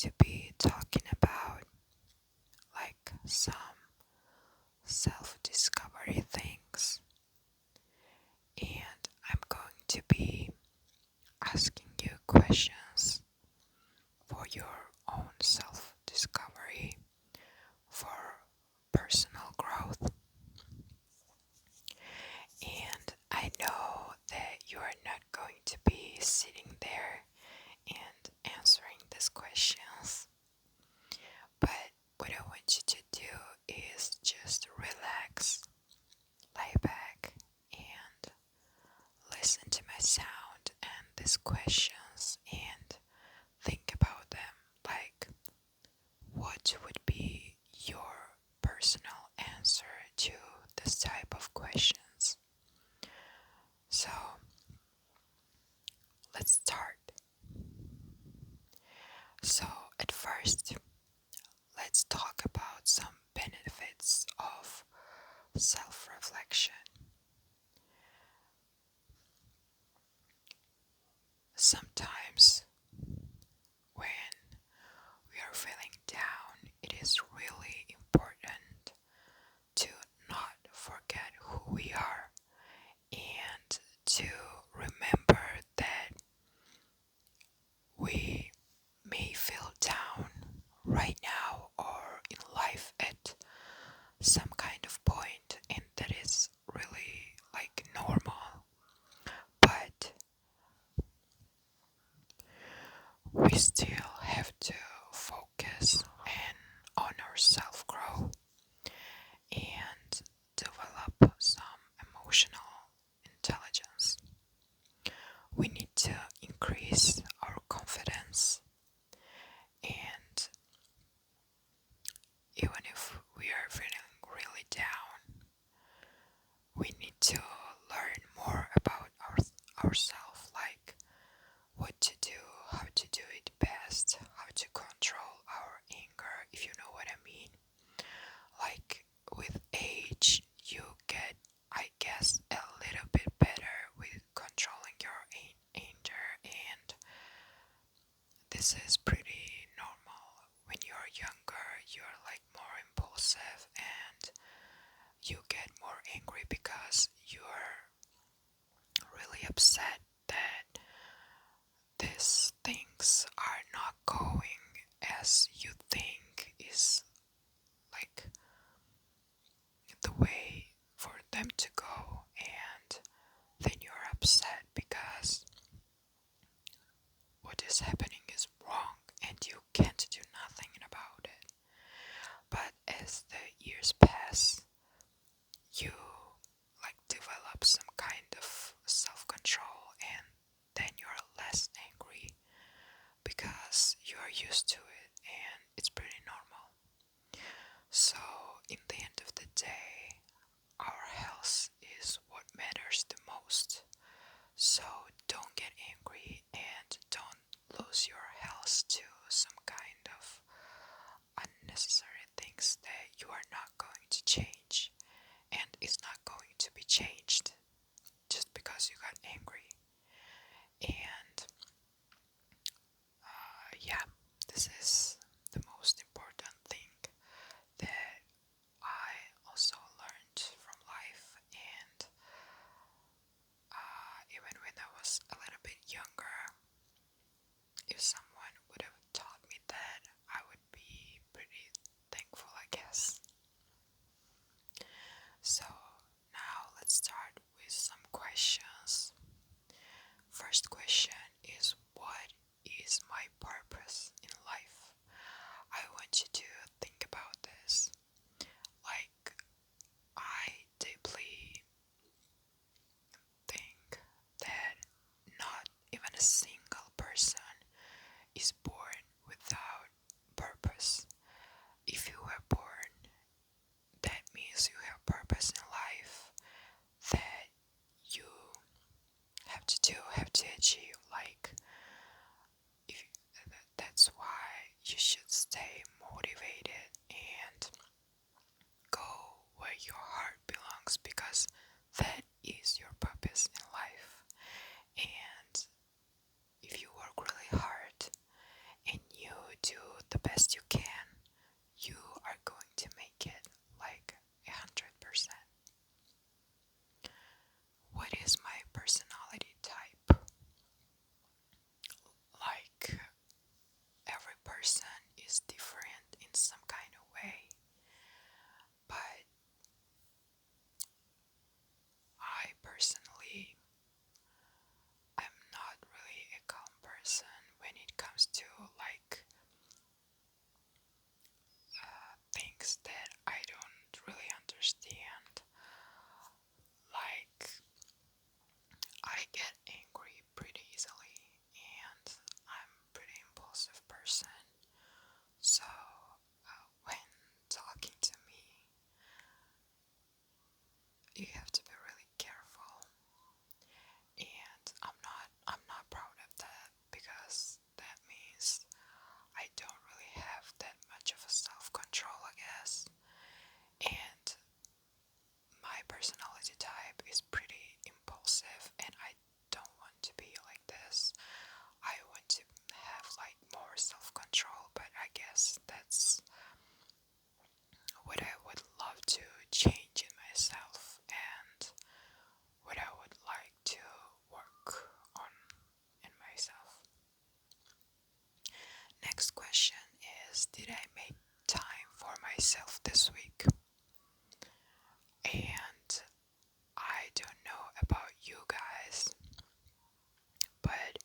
to be talking about some self-discovery things, and I'm going to be asking you questions for your own self-discovery, for personal growth. And I know that you are not going to be sitting there and answering these questions, but what I want you to do is just relax, lay back, and listen to my sound and these questions and think about them. Like, what would be your personal answer to this type of questions? So, let's start. So, at first, let's talk about some benefits of self reflection. Sometimes, when we are feeling down, it is really important to not forget who we are and to remember that we may feel down right now or in life at some kind of point, and that is really normal. But we still have to focus and on our self growth and develop some emotional intelligence. We need to increase our confidence, and even if we are feeling really down, we need to learn more about ourselves, like what to do, how to do it best, how to control our anger, if you know what I mean. Like with age, you get, I guess, a little bit better with controlling your anger, and this is pretty normal. When you're younger, you're more impulsive and you get more angry because you're really upset that these things are not going as you think is like the way for them to go, and then you're upset because what is happening is wrong and you can't do nothing about it. But as the years pass, you develop some kind of self-control, and then you're less angry because you're used to it, and it's pretty normal. So in the end of the day, our health is what matters the most. So don't get angry and don't lose your health to some kind of unnecessary things that you are not going to change, and it's not going to be changed just because you got angry. And yeah, this is the most important thing that I also learned from life. And even when I was a little bit younger, if someone would have taught me that, I would be pretty thankful, I guess. So now let's start with some questions. First question is, what is my purpose in life? I want you to think about this. I deeply think that not even a single person is born without purpose. If you were born, that means you have purpose in life that you have to do, have to achieve. If that's why you should stay motivated and go where your heart belongs, because that is your purpose in life. And if you work really hard and you do the best you can, you are going to make it like 100%. What is my personality type? Like, every person is different in some kind of way, but I personally am not really a calm person when it comes to like things that I don't really understand. Like, I get angry pretty easily, and I'm a pretty impulsive person. So, when talking to me, you have to be really careful. And I'm not proud of that because that means I don't really have that much of a self-control, I guess. And my personality type is pretty impulsive, and I don't want to be like this. I want to have like more self-control, but I guess that's what I would love to change in myself and what I would like to work on in myself. Next question is, did I make time for myself this week? And I don't know about you guys, but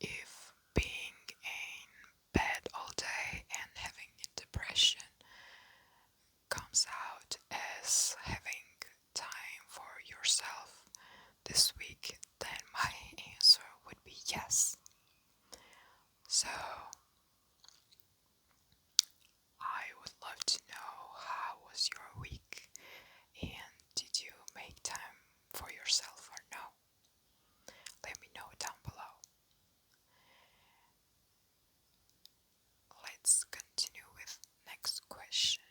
if being in bed all day and having depression comes out as having time for yourself this week, then my answer would be yes. So, I would love to know, how was your week, and did you make time for yourself or no? Let me know down below. Let's continue with next question.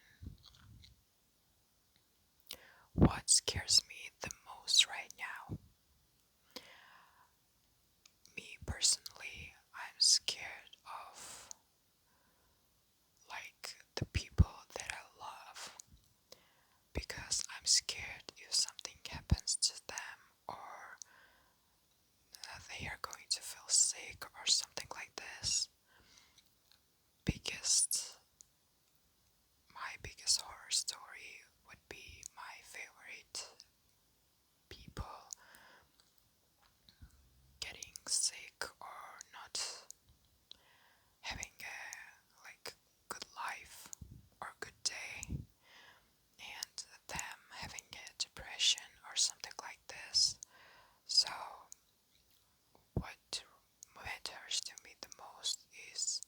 What scares me the most right now? Me personally, I'm scared of like the people that I love, because I'm scared if something happens to them, or they are going to feel sick or something like this. Biggest My biggest horror story would be my favorite people getting sick or not having a like good life or good day, and them having a depression or something like this. So what matters to me the most is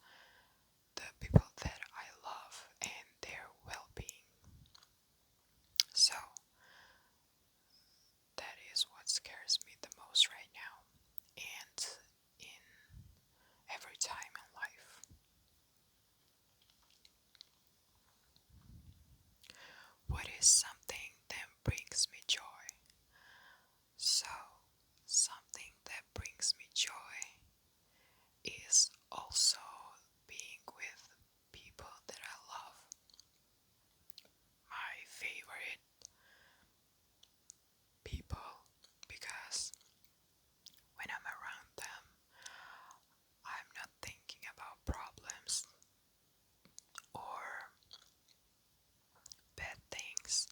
the people that I love and their well-being. So that is what scares me the most right now, and in every time in life. What is something that brings me joy? So, something that brings me joy is also being with people that I love. My favorite people, because when I'm around them, I'm not thinking about problems or bad things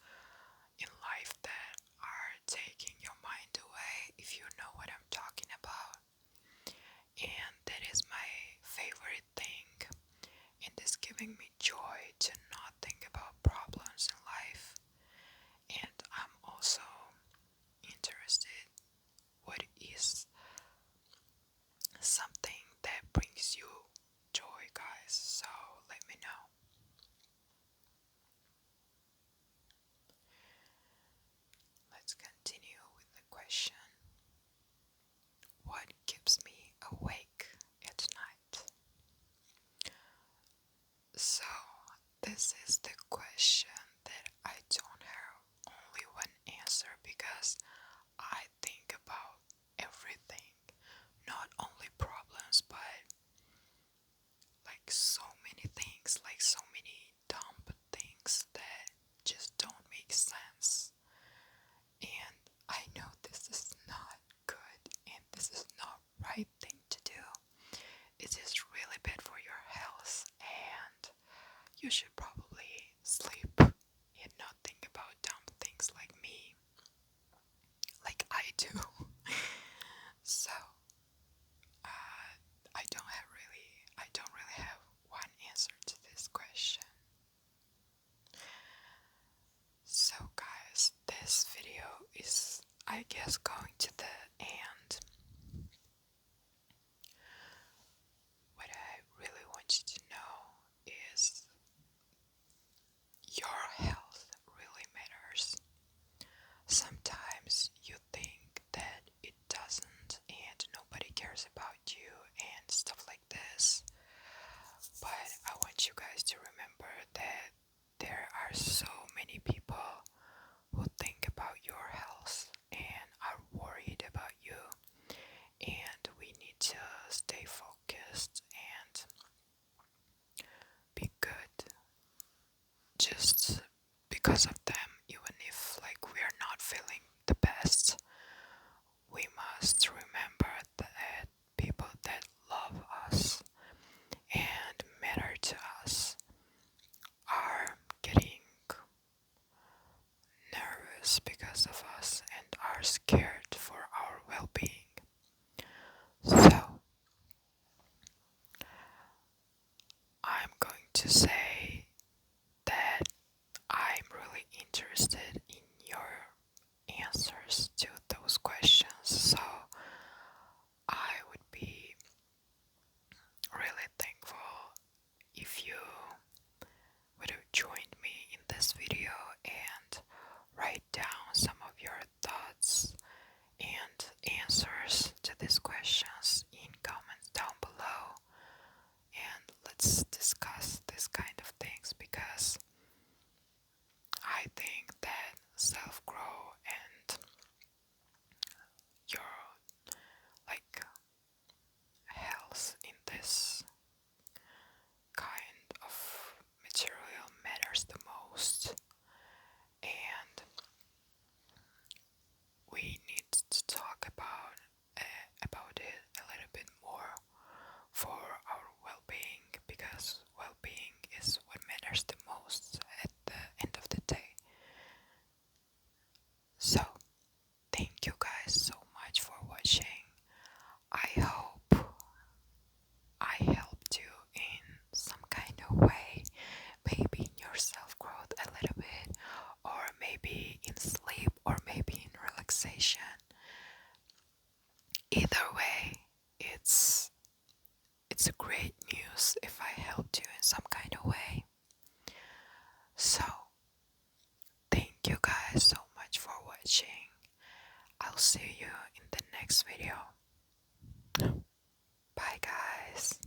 just going to the end. What I really want you to know is your health really matters. Sometimes you think that it doesn't and nobody cares about you and stuff like this. But I want you guys to remember that there are so many people who think about your health and are worried about you, and we need to stay focused and be good just because of them. Even if like we are not feeling the best, we must remember that people that love us and matter to us are getting nervous because of us and are scared for our well-being. So I'm going to say that I'm really interested in your answers to those questions. So I would be really thankful if you would have joined me in this video and write down some of your thoughts and answers to these questions in comments down below, and let's discuss this kind of things, because I think that self-growth and your like health in this kind of material matters the most, and we need to talk about it a little bit more for our well-being, because well-being is what matters the most at the end of the day. So thank you guys so much for watching. I hope I helped you in some kind of way, maybe in your self-growth a little bit, or maybe in sleep, or maybe in relaxation. Either way, it's a great news if I helped you in some kind of way. So thank you guys so much for watching. I'll see you in the next video. Bye guys.